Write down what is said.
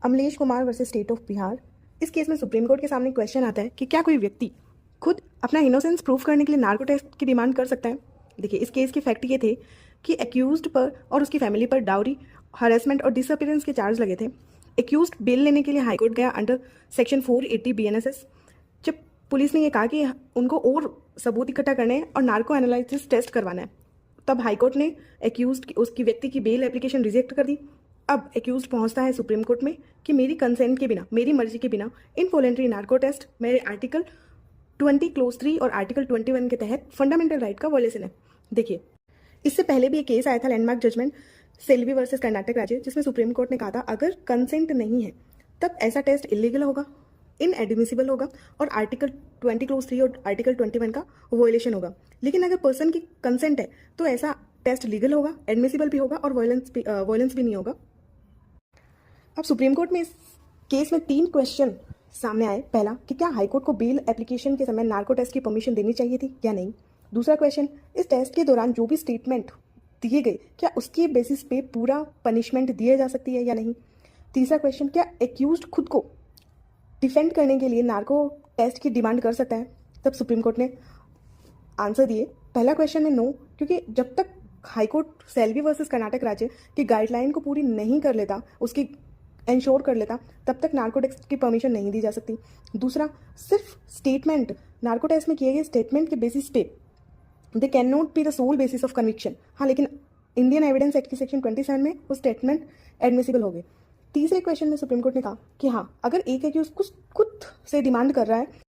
Amlesh Kumar versus state of Bihar. इस case में supreme court के सामने क्वेश्चन आता है कि क्या कोई व्यक्ति खुद अपना इनोसेंस प्रूव करने के लिए नार्को टेस्ट की डिमांड कर सकता है। देखिए, इस केस के फैक्ट ये थे कि एक्यूज्ड पर और उसकी फैमिली पर डाउरी, हरेसमेंट और डिसअपीयरेंस के चार्ज लगे थे। एक्यूज्ड बेल लेने के लिए हाईकोर्ट गया अंडर सेक्शन 480 BNSS। जब पुलिस ने ये कहा कि उनको और सबूत इकट्ठा करने हैं और नार्को एनालिसिस टेस्ट करवाना है, तब हाईकोर्ट ने एक्यूज्ड उसकी व्यक्ति की बेल एप्लीकेशन रिजेक्ट कर दी। अब एक्यूज्ड पहुंचता है सुप्रीम कोर्ट में कि मेरी कंसेंट के बिना, मेरी मर्जी के बिना इनवॉलेंट्री नार्को टेस्ट मेरे आर्टिकल 20 क्लोज 3 और आर्टिकल 21 के तहत फंडामेंटल राइट का वायलेशन है। देखिए, इससे पहले भी एक केस आया था, landmark judgement Selvi versus Karnataka राज्य, जिसमें सुप्रीम कोर्ट ने कहा था अगर कंसेंट नहीं है तब ऐसा टेस्ट इलीगल होगा, इनएडमिसिबल होगा और आर्टिकल 20 क्लोज 3 और आर्टिकल 21 का वायलेशन होगा। लेकिन अगर पर्सन की कंसेंट है तो ऐसा टेस्ट लीगल होगा, एडमिसिबल भी होगा और वायलेंस भी नहीं होगा। अब सुप्रीम कोर्ट में इस केस में 3 क्वेश्चन सामने आए। पहला कि क्या हाईकोर्ट को बेल एप्लीकेशन के समय नार्को टेस्ट की परमिशन देनी चाहिए थी या नहीं। दूसरा क्वेश्चन, इस टेस्ट के दौरान जो भी स्टेटमेंट दिए गए क्या उसके बेसिस पे पूरा पनिशमेंट दिया जा सकती है या नहीं। तीसरा क्वेश्चन, क्या एक्यूज्ड खुद को डिफेंड करने के लिए नार्को टेस्ट की डिमांड कर सकता है। तब सुप्रीम कोर्ट ने आंसर दिए। पहला क्वेश्चन में नो, क्योंकि जब तक हाईकोर्ट सेल्वी वर्सेस कर्नाटक राज्य की गाइडलाइन को पूरी नहीं कर लेता, उसकी इंश्योर कर लेता, तब तक नार्को टेस्ट की परमिशन नहीं दी जा सकती। दूसरा, सिर्फ स्टेटमेंट, नार्को टेस्ट में किए गए स्टेटमेंट के बेसिस पे they can not be the sole basis of conviction. हाँ, लेकिन इंडियन एविडेंस एक्ट की सेक्शन 27 में वो स्टेटमेंट एडमिसिबल हो गए। तीसरे क्वेश्चन में सुप्रीम कोर्ट ने कहा कि हाँ, अगर एक एक्यूज खुद से डिमांड कर रहा है